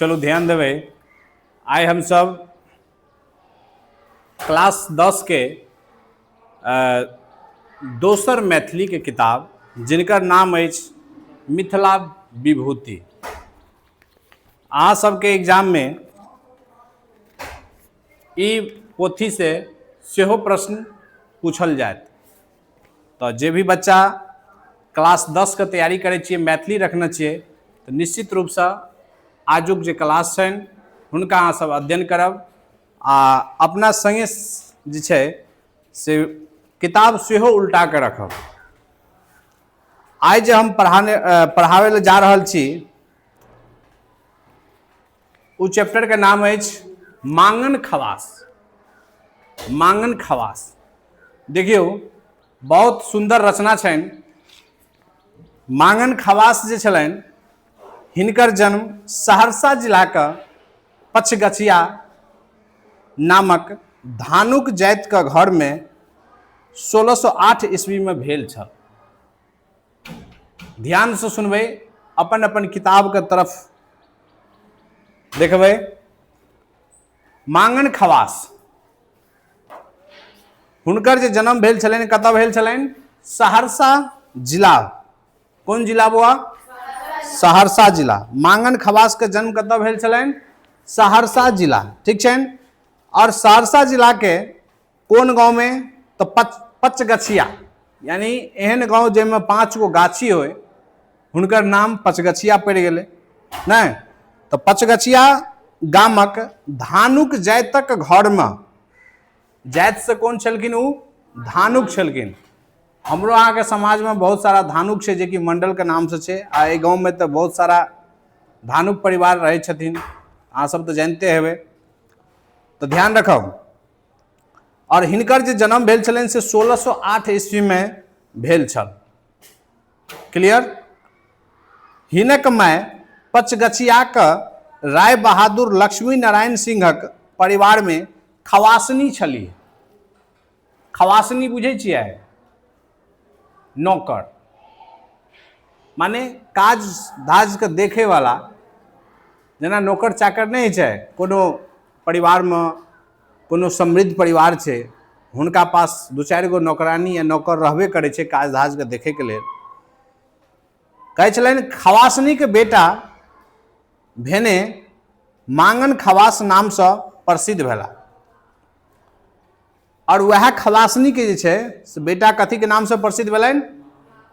चलो ध्यान देवे। आइ हम सब क्लास 10 के दोसर मैथिली के किताब जिनकर नाम अछि मिथिला विभूति। अहाँ सबके एग्जाम में ई पोथी से सेहो प्रश्न पूछल जायत। तो जे भी बच्चा क्लास 10 के तैयारी करे छिए, मैथिली रखने छिए, तो निश्चित रूप से आजुक जे क्लास छनि हुनका अहाँ सब अध्ययन करब आ अपना संगे जे छै से किताब सेहो उल्टा के रखब। आइ जे हम पढ़ावे ले जा रहल छी उ चैप्टर के नाम अछि मांगन खवास। मांगन खवास देखियो बहुत सुंदर रचना छनि। मांगन खवास जे छलनि हिनकर जन्म सहरसा जिला के पचगछिया नामक धानुक जाति के घर में 1608 ईस्वी में भेल छल। ध्यान से सुनबै, अपन अपन किताब के तरफ देखबै। मांगन खवास हुनकर जे जन्म भेल छलनि कतऽ भेल छलनि? सहरसा जिला। कौन जिला बुआ? सहरसा जिला। मांगन खवास के जन्म कतऽ भेल छलनि? सहरसा जिला, ठीक छनि। और सहरसा जिला के कौन गांव में? तो पचगछिया, यानी एहन गांव जैमे 5 गो गाछी होय, हुनकर नाम पचगछिया पड़ गेलै नहीं। तो पचगछिया गामक धानुक जातिक घर में, जाति से कौन छलखिन? उ धानुक छलखिन। हमरो अहाँ के समाज में बहुत सारा धानुक छै, जे कि मंडल के नाम से छै। आ ए गांव में तो बहुत सारा धानुक परिवार रहे छथिन, अहाँ सब तो जानते हेबै। तो ध्यान रखब। और हिनकर जे जन्म भेल छलनि से 1608 ईस्वी में भेल छल। क्लियर? हिनक माय पचगछियाक राय बहादुर लक्ष्मी नारायण सिंहक परिवार में खवासनी छली। खवासनी बुझे छियै? नौकर, माने काज धाज के देखे वाला। जेना नौकर चाकर नहीं छै, कोनो परिवार में कोनो समृद्ध परिवार छै, हुनका पास 2-4 गो नौकरानी या नौकर रहबे करे छै काज धाज के देखे के लेल। कहै छलनि खवासनी के बेटा भेने मांगन खवास नाम से प्रसिद्ध भेला। और वह खवासनी के जे छै से बेटा कथी के नाम से प्रसिद्ध भेलनि?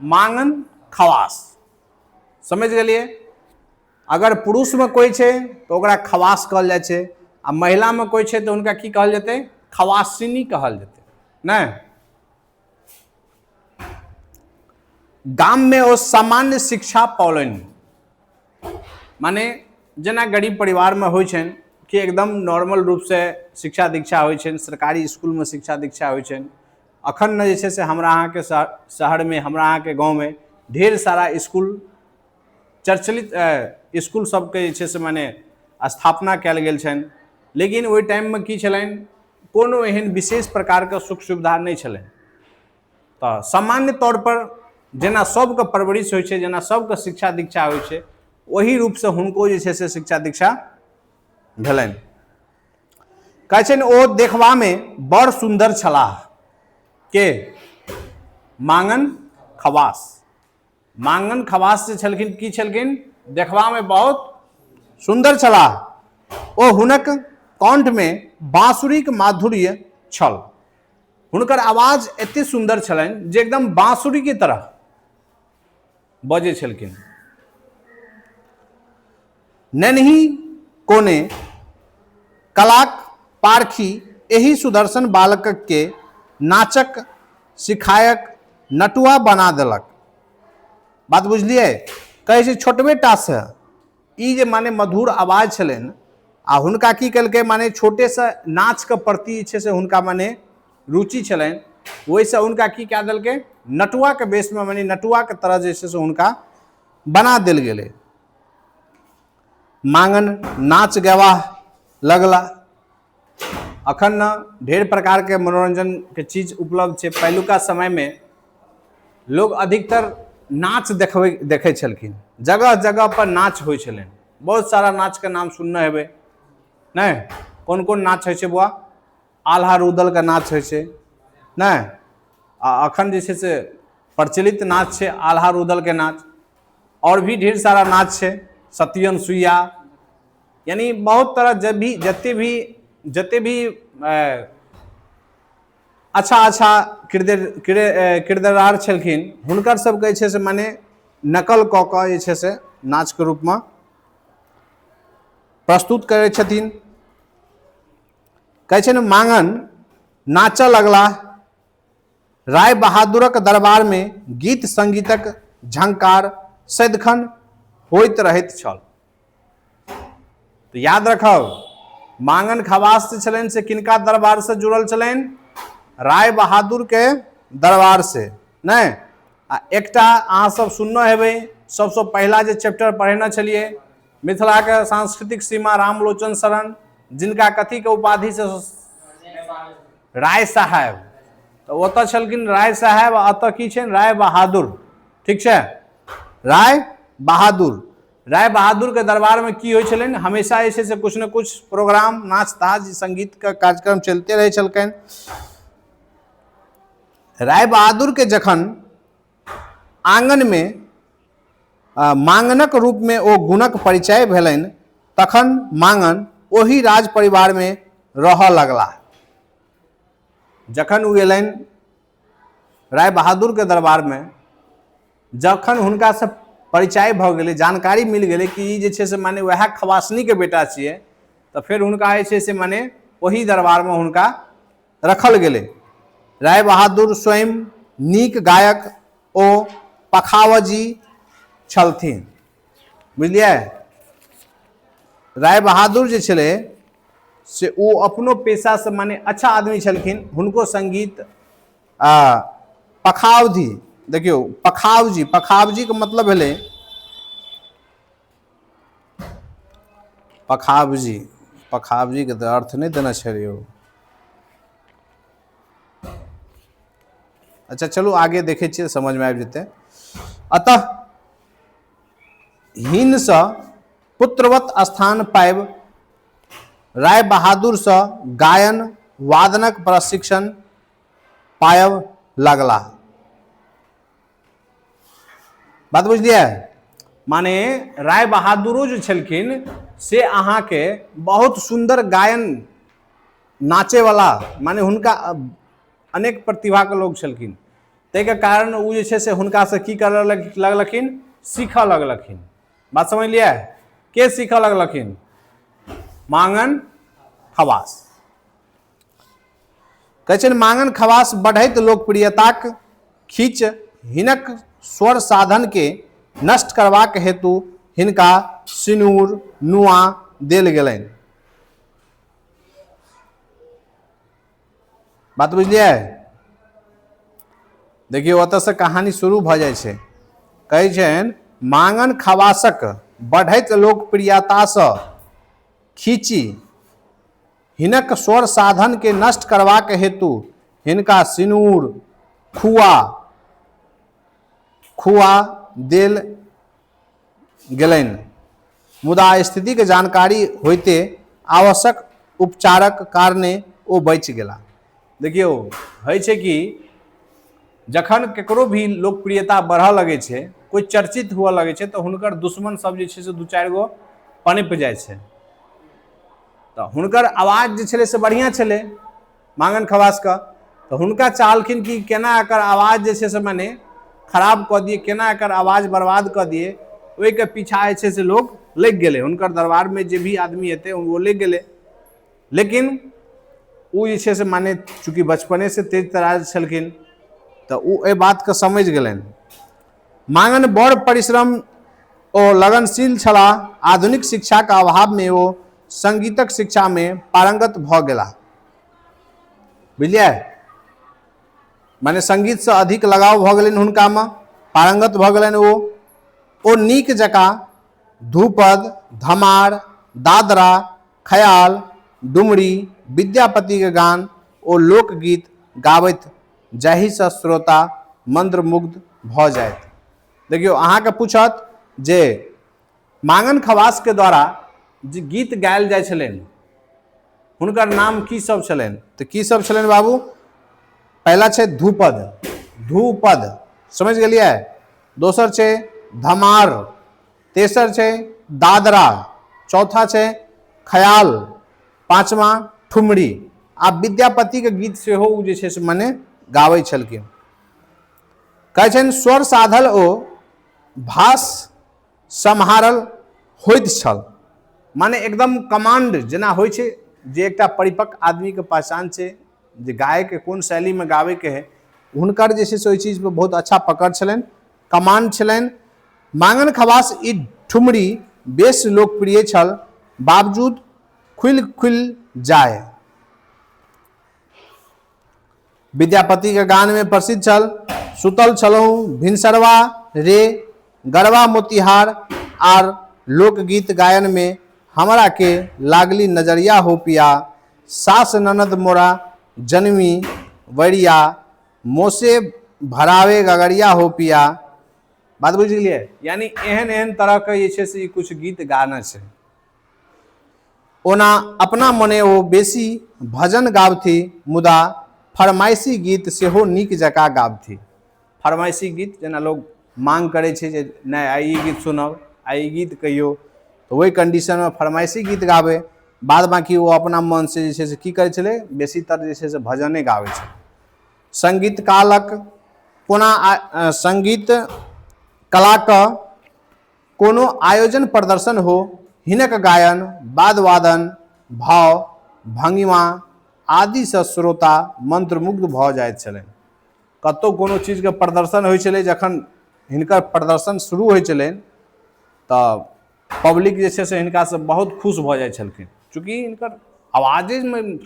मांगन खवास। समझ गेलिए? अगर पुरुष में कोई छै तो ओकरा खवास कहल जाय छै, आ महिला में कोई छै तो उनका की कहल जेतै? खवासिनी कहल जेतै नहीं। गाम में ओ सामान्य शिक्षा पौलनि, माने जेना गरीब परिवार में होइ छनि कि एकदम नॉर्मल रूप से शिक्षा दीक्षा होइ छनि, सरकारी स्कूल में शिक्षा दीक्षा होइ छनि। अखन न जे छै से हमरा अहाँ के शहर में, हमरा अहाँ के गांव में ढेर सारा स्कूल चर्चित स्कूल सबके जे छै से माने स्थापना कयल गेल छनि। लेकिन ओहि टाइम में की छलनि? कोनो एहन विशेष प्रकार के सुख सुविधा नहीं छलनि। तो सामान्य तौर पर जेना सबके परवरिश होइ छै, जेना सबके शिक्षा दीक्षा होइ छै, वही रूप से हुनको जे छै से शिक्षा दीक्षा भेलनि। कहै छनि ओ देखबा में बड़ सुंदर छलाह। के? मांगन खवास। मांगन खवास जे छलखिन की छलखिन? देखबा में बहुत सुंदर छलाह। ओ हुनक कंठ में बांसुरीक माधुर्य छल। हुनकर आवाज एते सुंदर छलनि जे एकदम बांसुरी की तरह बजे छलखिन। नन्ही कोने कलाक पारखी एही सुदर्शन बालक के नाचक सिखायक नटुआ बना देलक। बात बुझलिए? कहे छै छोटबे टा से ई जे माने मधुर आवाज छलनि, आ हुनका की कलकै? माने छोटे से नाच के प्रति जे छै से हुनका माने रुचि छलनि। वैसे हुनका की कए देलकै? नटुआ के वेश में, माने नटुआ के तरह जे छै से हुनका बना देल गेलै। मांगन नाच गवा लगला। अखन न ढेर प्रकार के मनोरंजन के चीज उपलब्ध छै। पहलुका समय में लोग अधिकतर नाच देखे छलखिन, जगह जगह पर नाच होइ छलनि। बहुत सारा नाच के नाम सुनने हेबै नहीं? कौन कौन नाच होइ छै बुआ? आल्हा रुदल का नाच होइ छै नहीं? अखन जे छै से प्रचलित नाच छै आल्हा रुदल के नाच, और भी ढेर सारा नाच छै, सत्यन सुइया, यानी बहुत तरह जते भी अच्छा अच्छा किरदार छलखिन हुनकर सबके जे छै से माने नकल कऽ कऽ जे छै से नाच के रूप में प्रस्तुत करै छथिन। कहै छै ने मांगन नाचऽ लगला, राय बहादुरक दरबार में गीत संगीतक झंकार सदिखन होइत रहैत छल। तो याद रखब, मांगन खवास जे छलनि से किनका दरबार से जुड़ल छलनि? राय बहादुर के दरबार से नहीं? आ एकटा अहाँ सब सुनने हेबै, सबसे पहला जे चैप्टर पढ़ेने छलिए मिथिला के सांस्कृतिक सीमा रामलोचन शरण, जिनका कथी के उपाधि से राय साहब, तो ओतऽ छलखिन राय साहब, अतऽ की छै? राय बहादुर। ठीक छै, राय बहादुर के दरबार में की होइ छलनि? हमेशा जे छै से कुछ न कुछ प्रोग्राम, नाच ताच, संगीत का कार्यक्रम चलते रहे छलखिन। राय बहादुर के जखन आंगन में मांगनक रूप में ओ गुणक परिचय भेलनि, तखन मांगन ओही राज परिवार में रहऽ लगला। जखन ओ एलनि राय बहादुर के दरबार में, जखन हुनका से परिचय भऽ गेलै, जानकारी मिल गेलै कि ई जे छै से माने वएह खवासनी के बेटा छियै, तो फिर हुनका जे छै से माने वही दरबार में हुनका रखल गेलै। राय बहादुर स्वयं नीक गायक ओ पखावजी छलथिन, बुझलिए? राय बहादुर जे छलै से वो अपनो पेशा से माने अच्छा आदमी छलखिन। हुनको संगीत पखावजी, देखियो पखावजी के मतलब भेलै पखावजी के तो अर्थ नहीं देना चाहिए। अच्छा चलो आगे देखे छे, समझ में आबि जेतै। अतः हीन से पुत्रवत स्थान पायब राय बहादुर से गायन वादनक प्रशिक्षण पायब लगला। बात बुझलिए? माने राय बहादुरो जो छलखिन से अहाँ के बहुत सुंदर गायन, नाचे वाला, माने हुनका अनेक प्रतिभा के लोग छलखिन। तै के कारण वो जे छै से हुनका से की करऽ लगलखिन? सीखऽ लगलखिन। बात समझ लिया? के सीखऽ लगलखिन? मांगन खवास। कहै छै मांगन खवास बढ़ैत लोकप्रियताक खींच हिनक स्वर साधन के नष्ट करबाक हेतु हिनका सिनूर नुआ देल गेलनि। बात बुझलिए? देखिए ओतऽ से कहानी शुरू भ जाय छै। कहै छनि मांगन खवासक बढ़ैत लोकप्रियता से खींची हिनक स्वर साधन के नष्ट करबाक हेतु हिनका सिनूर खुआ देल गेलनि। मुदा स्थिति के जानकारी होते आवश्यक उपचारक कारणे ओ बचि गेला। देखियो है छै कि जखन केकरो भी लोकप्रियता बढ़ऽ लगे छै, कोई चर्चित हुआ लगे छै, तो हुनकर दुश्मन सब जे छै से दू चारि गो पनपि जाइ छै। तो हुनकर आवाज जे छलै से बढ़िया छलै मांगन खवास का, तो हुनका चाहलखिन कि केना एकर आवाज जे छै से माने खराब कऽ दिए, केना एकर आवाज बर्बाद कऽ दिए। ओहि के पीछा जे छै से लोग लग गेले, हुनकर दरबार में जे भी आदमी हेतै वो लग गेले। लेकिन वो जे छै से माने चूंकि बचपने से तेज तराज छलखिन, तो वो ए बात के समझ गेलनि। मांगन बड़ परिश्रम ओ लगनशील छलाह। आधुनिक शिक्षा के अभाव में वो संगीतक शिक्षा में पारंगत भ गेला। बुझलिए? माने संगीत से अधिक लगाव भ गेलनि हुनका में, पारंगत भ गेलनि। ओ नीक जकाँ ध्रुपद, धमार, दादरा, ख्याल, डुमरी, विद्यापति के गान ओ लोकगीत गावैत, जाहि से श्रोता मंत्रमुग्ध भ जायत। देखियो अहाँ के पूछत जे मांगन खवास के द्वारा जे गीत गायल जाइ छलनि हुनकर नाम की सब छलनि? तऽ की सब छलनि बाबू? पहला छै ध्रुपद, ध्रुपद, समझ गेलियै? दोसर छै धमार, तेसर छै दादरा, चौथा छै खयाल, पांचवा ठुमरी। आ विद्यापति के गीत सेहो ओ जे छै से मने गाबै छलखिन। कहै छनि स्वर साधल ओ भाष सम्हारल होइत छल, माने एकदम कमांड जेना होइ छै, जे एकटा परिपक्व आदमी के पहचान छै जे गाय के कोन शैली में गावे के है, हुनकर जे छै से ओहि चीज पर बहुत अच्छा पकड़ छलनि, कमांड छलनि। मांगन खवास ई ठुमरी बेस लोकप्रिय छल, बावजूद खुल खुल जाए विद्यापति के गान में प्रसिद्ध छल। सुतल छलहु भिनसरवा रे, गरबा मोतिहार आर लोकगीत गायन में हमरा के लागली नजरिया हो पिया, सास ननद मोरा जन्मी वरिया, मोसे भरावे गगरिया हो पिया। बात बुझ गेलिए? यानी एहन एहन तरह के जे छै से कुछ गीत गाना छै। ओना अपना मने ओ बेसी भजन गाबथी, मुदा फरमाइशी गीत सेहो नीक जकाँ गाबथी। फरमाइशी गीत जेना लोग मांग करे छै जे नहीं आई ई गीत सुनब, आई ई गीत कहियो, तो वही कंडीशन में फरमाइशी गीत गावे। बाद बाकी वो अपना मन से जे छै से की करे छले, बेसीतर जे छै से भजने गावे छै। संगीत कालक कोना संगीत कला का कोनो आयोजन प्रदर्शन हो, हिनक गायन, वाद वादन, भाव भंगिमा आदि से श्रोता मंत्रमुग्ध भ जाइत छलनि। कतौ कोनो चीज के प्रदर्शन होइ छलै, जखन हिनकर प्रदर्शन शुरू होइ छलनि तऽ पब्लिक जे छै से हिनका से बहुत खुश भ जाइ छलखिन, चूँकि हिनकर आवाजे में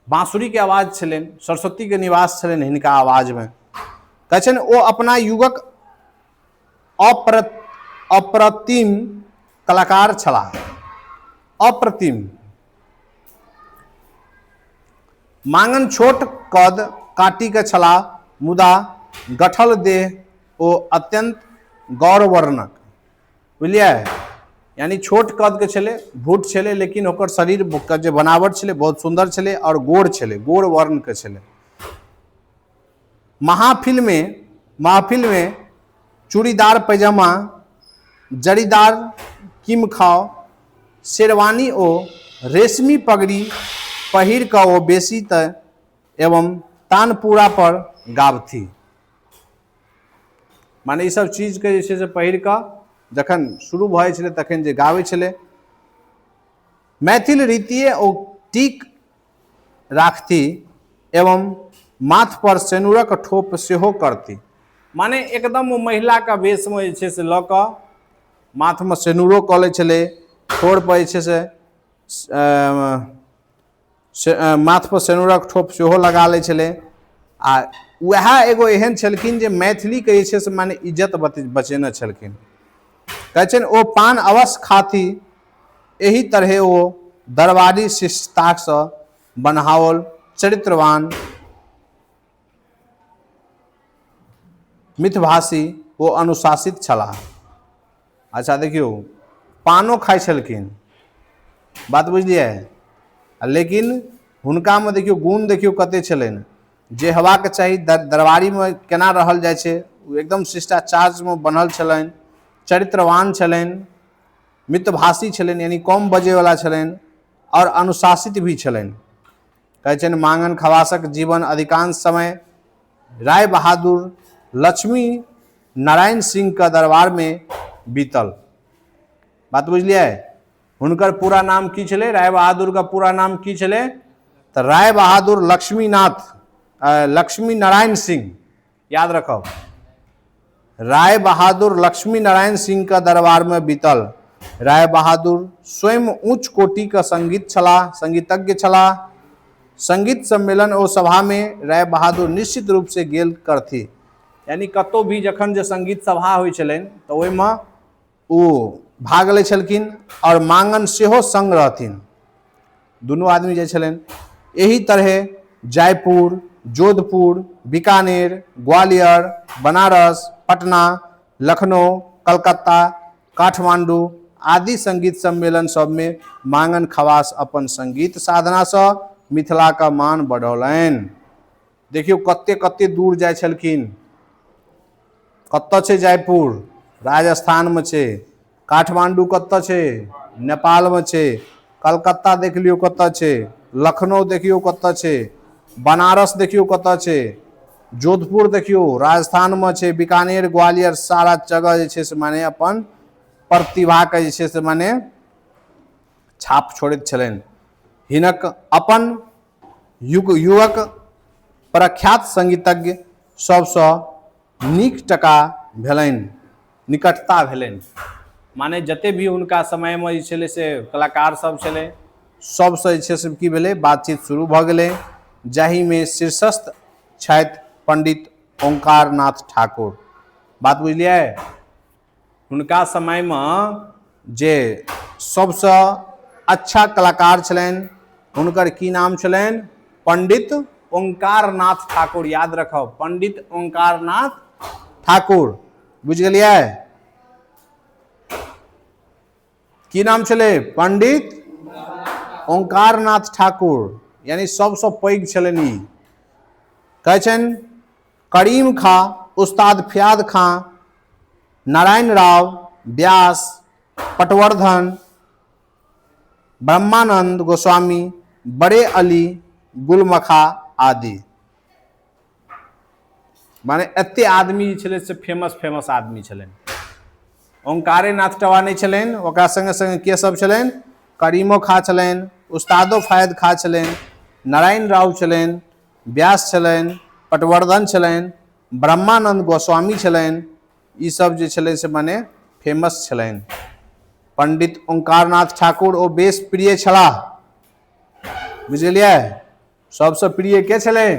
बांसुरी के आवाज छलनि, सरस्वती के निवास छलनि हिनका आवाज में। कहै छनि ओ अपना युगक अप्रतिम कलाकार छलाह, अप्रतिम। मांगन छोट कद काटी के छलाह, मुदा गठल देह ओ अत्यंत गौरवर्णक, बुझलिए? यानी छोट कद के छले, भूट छले, लेकिन ओकर शरीर के जे बनावट छले बहुत सुंदर छले और गोर छले, गोर वर्ण के छले। महफिल में चूड़ीदार पैजामा, जरीदार किम खाओ शेरवानी ओ रेशमी पगड़ी पहिर का ओ बेसी त एवं तानपुरा पर गाबथी। माने ई सब चीज के जे छै से पहिर का जखन शुरू भ जाइ छलै तखन जे गाबै छलै। मैथिल रीतिये ओ टीक राखती एवं माथ पर सेनुरक ठोप सेहो करती। माने एकदम महिला का वेश में जे छै से लऽ कऽ माथ में सेनुरो कऽ लै छलै, ठोर पर जे छै से माथ पर सेनुरक ठोप सेहो लगा लै छलै। आ वएह एगो एहन छलखिन जे मैथिली के जे छै से माने इज्जत बचेने छलखिन। कहै छनि ओ पान अवश्य खाती, एही तरहे ओ दरबारी शिष्टता से बनाओल चरित्रवान मितभाषी ओ अनुशासित छलाह। अच्छा देखियो, पानो खाइ छलखिन, बात बुझलिए? लेकिन हुनका में देखियो गुण देखियो कते छलनि, जे हेबाक चाही दरबारी में केना रहल जाइ छै, एकदम शिष्टाचार में बनल छलनि, चरित्रवान छलनि, मितभाषी छलनि यानी कम बजे वाला छलनि, और अनुशासित भी छलनि। कहै छनि मांगन खवासक जीवन अधिकांश समय राय बहादुर लक्ष्मी नारायण सिंह का दरबार में बीतल। बात बुझलिए? हुनकर पूरा नाम की छले? राय बहादुर का पूरा नाम की छले? तो राय बहादुर लक्ष्मी नारायण सिंह, याद रखो, राय बहादुर लक्ष्मी नारायण सिंह का दरबार में बीतल। राय बहादुर स्वयं उच्च कोटि का संगीतज्ञ छलाह। संगीत सम्मेलन और सभा में राय बहादुर निश्चित रूप से गेल करथी। यानी कतौ भी जखन जे संगीत सभा होइ छलनि तऽ ओहिमे ओ भाग लै छलखिन और मांगन सेहो संग रहथिन, दुनू आदमी जे छलनि। एही तरहे जयपुर, जोधपुर, बीकानेर, ग्वालियर, बनारस, पटना, लखनऊ, कलकत्ता, काठमांडू, आदि संगीत सम्मेलन सब में मांगन खवास अपन संगीत साधना से मिथिला का मान बढ़ौलनि। देखियो कते कते दूर जाय छलखिन, कत्तऽ छै जयपुर राजस्थान में छै, काठमांडू कत्तऽ छै नेपाल में छै, कलकत्ता देख लियो कत्तऽ छै, लखनऊ देखियो कत्तऽ छै, बनारस देखियो कत्तऽ छै, जोधपुर देखियो राजस्थान में छै, बीकानेर ग्वालियर सारा जगह जे छै से माने अपन प्रतिभा के जे छै से माने छाप छोड़ैत छलनि। हिनक अपन युवक प्रख्यात संगीतज्ञ सबसँ नीक टका भेलनि, निकटता भेलनि। माने जते भी हुनका समय में जे छलै से कलाकार सब छलै सबसँ जे छै से की भेलै बातचीत शुरू भऽ गेलै, जाहिमे शीर्षस्थ छथि पंडित ओंकार नाथ ठाकुर। बात बुझलियै? हुनका समय में जे सबसँ अच्छा कलाकार छलनि हुनकर की नाम छलनि? पंडित ओंकार नाथ ठाकुर। याद रखब, पंडित ओंकार नाथ ठाकुर। बुझ गेलियै? की नाम छलै? पंडित ओंकार नाथ ठाकुर, यानी सबसँ पैघ छलनि ई। कहै छनि करीम खां, उस्ताद फयाद खां, नारायण राव, व्यास, पटवर्धन, ब्रह्मानंद गोस्वामी, बड़े अली, गुलमखा आदि। माने एते आदमी जे छलै से फेमस आदमी छलनि। ओंकारे नाथ टवा नहीं छलनि, ओकरा संगे संगे के सब छलनि? करीमो खां छलनि, उस्तादो फयाद खां छलनि, नारायण राव छलनि, व्यास छलनि, पटवर्धन छलनि, ब्रह्मानंद गोस्वामी छलनि। ई सब जे छलै से माने फेमस छलनि। पंडित ओंकार नाथ ठाकुर ओ बेस प्रिय छलाह। बुझलियै? सबसँ प्रिय के छलै?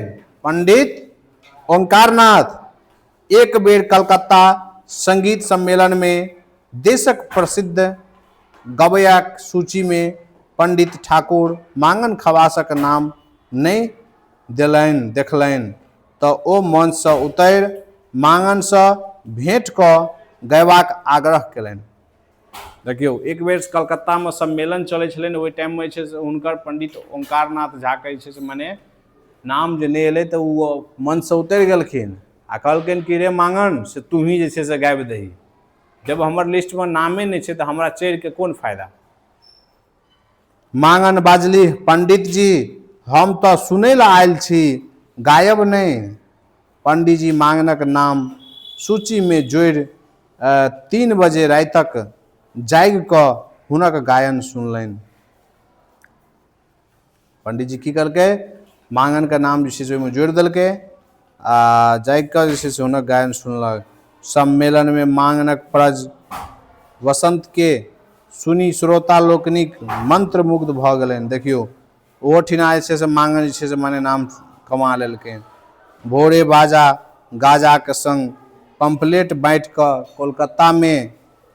पंडित ओंकार नाथ। एक बेर कलकत्ता संगीत सम्मेलन में देशक प्रसिद्ध गवैयाक सूची में पंडित ठाकुर मांगन खवासक नाम नहीं देखलनि तऽ ओ मंच से उतरि मांगन से भेंट कऽ गयबाक आग्रह केलनि। देखियो एक बेर कलकत्ता में सम्मेलन चलै छलनि, ओहि टाइम में छै से हुनकर पंडित ओंकार नाथ झा के छै से माने नाम जे नहीं एलै तऽ ओ मंच से उतरि गेलखिन आ कहलखिन कि रे मांगन से तू ही जे छै से गाबि दही। जब हमर लिस्ट में नामे नहीं छै तऽ हमरा चढ़ि के कोन फायदा? मांगन बाजली पंडित जी हम तो सुनै ला आयल छी, गायब नहीं। पंडित जी मांगनक नाम सूची में जोड़ि 3 बजे रातिक जागि कऽ हुनक गायन सुनलनि। पंडित जी की करके मांगन का नाम जे छै से ओहिमे जोड़ि देलकै आ जागि कऽ जे छै से हुनक गायन सुनलक। सम्मेलन में मांगनक प्रज वसंत के सुनी श्रोता लोकनिक मंत्रमुग्ध भऽ गेलनि। देखियो ओहोठिना जे छै से मांगन जे छै से माने नाम कमा लेलकै। भोरे बाजा गाजा के संग पंपलेट बाँटि कऽ कोलकाता में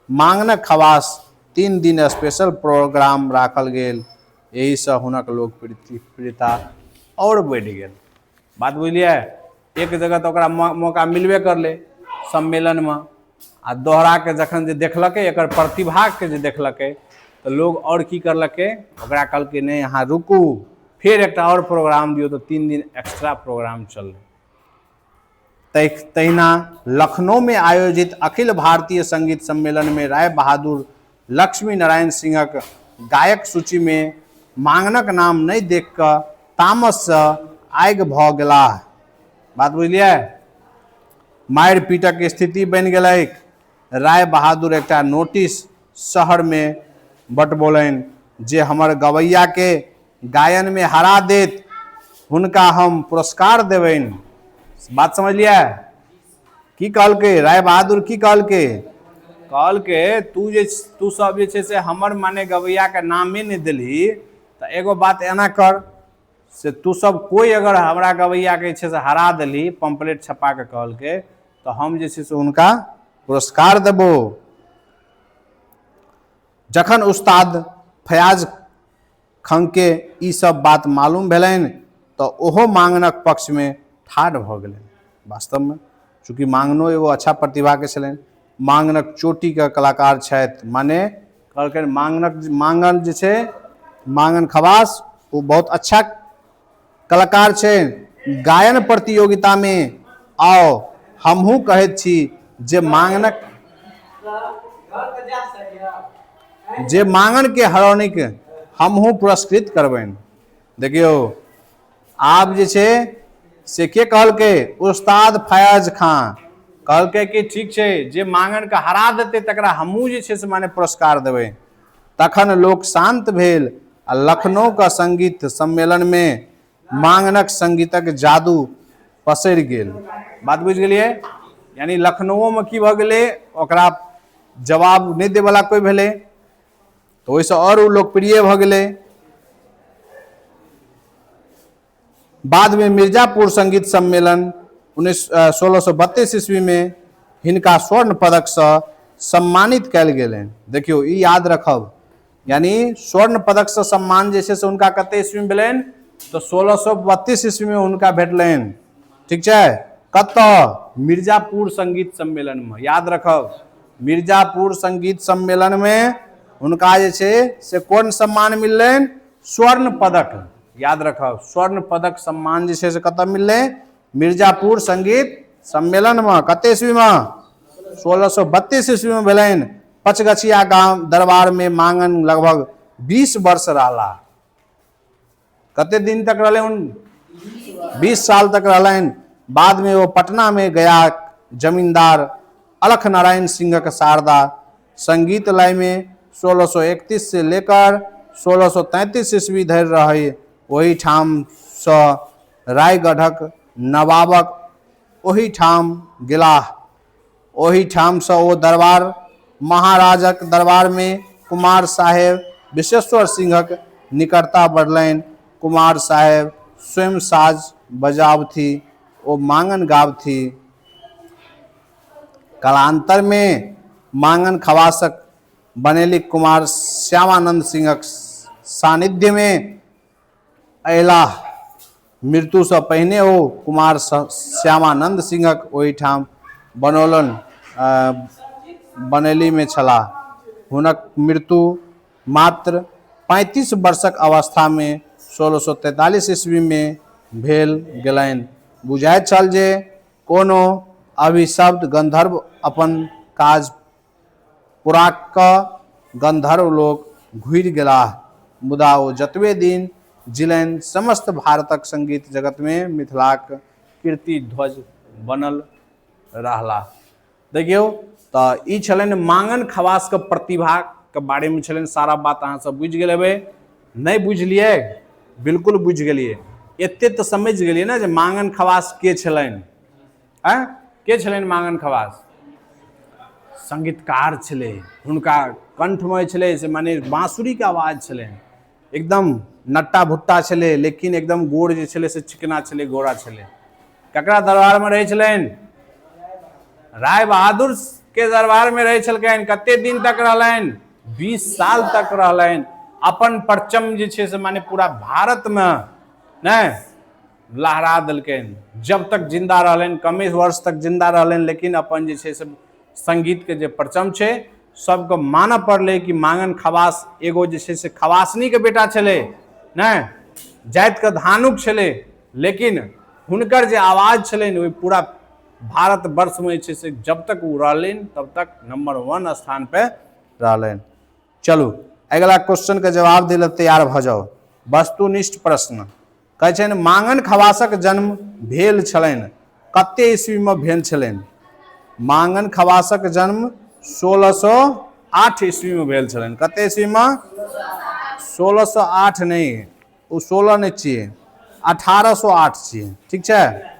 मांगनक खवास 3 दिन स्पेशल प्रोग्राम राखल गेल। यही से हुनक लोकप्रियता और बढ़ि गेल। बात बुझलियै? एक जगह तो ओकरा मौका मिलबे करलै सम्मेलन में आ दोहरा के जखन जे देखलकै एकर प्रतिभा के जे देखलकै तो लोग और की करलकै ओकरा कहलकै नहीं अहाँ रुकू फिर एक और प्रोग्राम दियो, तो 3 दिन एक्स्ट्रा प्रोग्राम चललै। तहिना लखनऊ में आयोजित अखिल भारतीय संगीत सम्मेलन में राय बहादुर लक्ष्मी नारायण सिंहक गायक सूची में मांगनक नाम नहीं देख कऽ तामस से आगि भऽ गेलाह। बात बुझलियै? मारि पीटक स्थिति बनि गेलैक। राय बहादुर एकटा नोटिस शहर में बटबौलनि जे हमर गवैया के गायन में हरा देत हुनका हम पुरस्कार देबनि। बात समझलियै? की कहलकै राय बहादुर? की कहलकै? कहलकै तू सब जे छै से हमर माने गवैया के नामे नहीं देलही तऽ एगो बात एना कर से तू सब कोई अगर हमरा गवैया के छै से हरा देलही पंपलेट छपा के कहलकै तो हम जे छै से हुनका पुरस्कार देबो। जखन उस्ताद फयाज खां के ई सब बात मालूम भेलनि तो ओहो मांगनक पक्ष में ठाढ़ भऽ गेलनि। वास्तव में चूँकि मांगनो एगो अच्छा प्रतिभा के छलनि, मांगनक चोटी के कलाकार छथि, माने कहलकै मांगन जे छै मांगन खवास वो बहुत अच्छा कलाकार छै, गायन प्रतियोगिता में आओ हमहू कहैत छी जे मांगन के हरौनिक हमहू पुरस्कृत करबनि। देखियो आब जे छै से के कहलकै, उस्ताद फयाज खान कहलकै कि ठीक छै जे मांगन के हरा देतै तकरा हमहू जे छै से माने पुरस्कार देबै। तखन लोक शांत भेल आ लखनऊ का संगीत सम्मेलन में मांगनक संगीतक जादू पसरि गेल। बात बुझ गेलिए? यानी लखनऊ में की भ गेलै, ओकरा जवाब नहीं दे वाला कोई भेलै तो ओहिसँ और लोकप्रिय भ गेलै। बाद में मिर्जापुर संगीत सम्मेलन 1632 ईस्वी में हिनका स्वर्ण पदक से सम्मानित कयल गेलनि। देखियो ई याद रखब, यानी स्वर्ण पदक से सम्मान जे छै से हुनका कते ईस्वी में भेलनि, तो 1632 ईस्वी में हुनका भेटलनि। ठीक छै, कतऽ? मिर्जापुर संगीत सम्मेलन में। याद रखब, मिर्जापुर संगीत सम्मेलन में हुनका जे छै से कोन सम्मान मिललनि? स्वर्ण पदक। याद रखब, स्वर्ण पदक सम्मान जे छै से कतऽ मिललै? मिर्जापुर संगीत सम्मेलन में। कते ईस्वी में? 1632 ईस्वी में भेलनि। पचगछिया गांव दरबार में मांगन लगभग 20 वर्ष रहला। कते दिन तक रहले? 20 साल तक रहलनि। बाद में वो पटना में गया जमींदार अलख नारायण सिंह का शारदा संगीतलय में 1631 से लेकर 1633 ईस्वी धरि रहे। वही ठाम सँ रायगढ़क नवाबक ओही ठाम गेलाह। ओही ठाम सँ ओ दरबार महाराजक दरबार में कुमार साहेब विश्वेश्वर सिंहक निकटता बढ़लनि। कुमार साहेब स्वयं साज बजावथी, ओ मांगन गावथी। कालांतर में मांगन खवासक बनेली कुमार श्यामानंद सिंहक सानिध्य में अयलाह। मृत्यु से पहिने ओ कुमार श्यामानंद सिंहक ओहिठाम बनौलन बनेली में छलाह। हुनक मृत्यु मात्र 35 वर्षक अवस्था में 1643 ईस्वी में भेल गेलनि। बुझाइत छल जे कोनो अभिशप्त गंधर्व अपन काज पूरा कऽ गंधर्व लोक घुरि गेलाह। मुदा ओ जतबे दिन जिलनि समस्त भारतक संगीत जगत में मिथिलाक कीर्ति ध्वज बनल रहला। देखियो तऽ ई छलनि मांगन खवास के प्रतिभा के बारे में छलनि सारा बात। अहाँ सब बुझि गेल हेबै। नहीं बुझलिए? बिल्कुल बुझि गेलिए। एते तो समझ गेलिए ना जे मांगन खवास के छलनि। के छलनि मांगन खवास? संगीतकार छले। हुनका कंठ में छले से माने बांसुरी के आवाज छले। एकदम नट्टा भुट्टा छले, लेकिन एकदम गोड़ जे छले से चिकना छले, गोरा छले। ककरा दरबार में रहे छलनि? राय बहादुर के दरबार में रहे छलखिन। कते दिन तक रहलनि? 20 साल तक रहलनि। अपन परचम जे छै से माने पूरा भारत में नहीं लहरा देलखिन। जब तक जिंदा रहलनि, कमे वर्ष तक जिंदा रहलनि, लेकिन अपन जे छै से संगीत के जे परचम छै सबके मानऽ पड़लै कि मांगन खवास एगो जे छै से खवासनी के बेटा छले, नहीं जाति के धानुक छले, लेकिन हुनकर जे आवाज छलनि वो पूरा भारत वर्ष में जे छै से जब तक वो रहलनि तब तक नंबर 1 स्थान पे रहलनि। चलू अगला क्वेश्चन के जवाब दिल तैयार भ जाओ। वस्तुनिष्ठ प्रश्न कहै छै मांगन खवासक जन्म भेल छलनि कते ईस्वी में भेल छलनि? मांगन खवासक जन्म 1608 ईस्वी में भेल छलनि। कते ईस्वी में? 1608 नहीं, वो 16 नहीं चाहिए, 1808 चाहिए। ठीक है,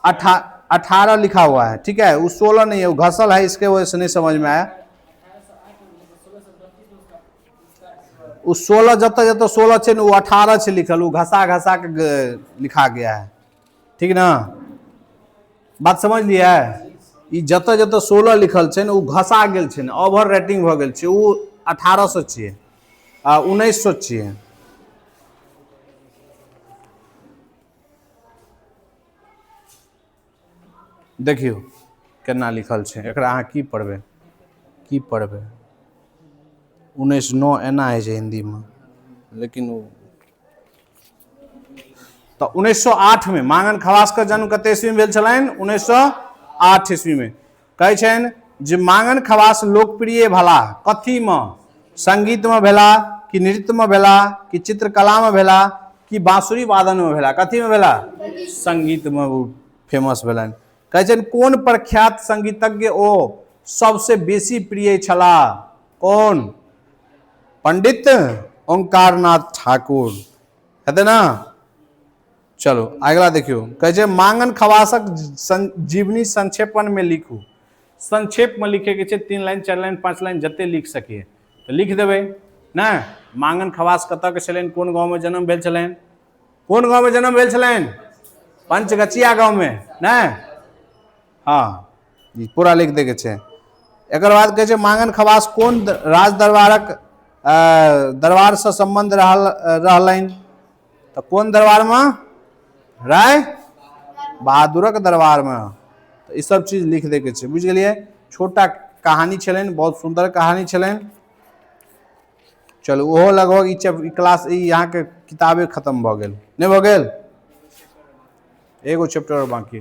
18 लिखा हुआ है। ठीक है, वो 16 नहीं है, वो घसल है, इसके वजह से नहीं समझ में आया। वो 16 जत 16 छे, वो 18 छे लिखल, वो घसा घसा के लिखा गया है। ठीक ना, बात समझ लिया? ई जत जत 16 लिखल छे वो घसा गेल छे, ओवर रेटिंग भ गेल छे, वो 1800 छिए आ 1900 छिए। देखियो केना लिखल छे, एकरा अहाँ की पढ़बे? 1909 एना है हिंदी में, लेकिन वो तो 1908 में मांगन खवास का जन्म कते ईस्वी में भेल छलनि? 1908 ईस्वी में। कहै छनि जे मांगन खवास लोकप्रिय भला कथी में? संगीत में भेला कि नृत्य में भेला कि चित्रकला में भेला कि बांसुरी वादन में भेला? कथी में भेला? संगीत में वो फेमस भेलन। कहै छनि कोन प्रख्यात संगीतज्ञ ओ सबसे बेसी प्रिय छला? कौन? पंडित ओंकारनाथ ठाकुर हेतै ना? चलो अगला देखियो। कहै छै मांगन खवासक जीवनी संक्षेपण में लिखू। संक्षेप में लिखे के छै, 3 लाइन 4 लाइन 5 लाइन जते लिख सकिए तो लिख देबै ना। मांगन खवास कतऽ के छलनि? कोन गांव में जन्म भेल छलनि? कोन गांव में जन्म भेल छलनि? पंचगछिया गांव में ना। हाँ ई पूरा लिख दे के छै। एकर बाद कहै छै मांगन खवास कोन राज दरबारक दरबार से संबंध रहलनि? तो कोन दरबार में? राय बहादुरक दरबार में। तो ई सब चीज लिख दे के छै, बुझ गेलिए। छोटा कहानी छलनि, बहुत सुंदर कहानी छलनि। चलू ओहो लगभग ई क्लास यहाँ के किताबे खत्म भ गेल, नहीं भ गेल? एगो चैप्टर बाकी।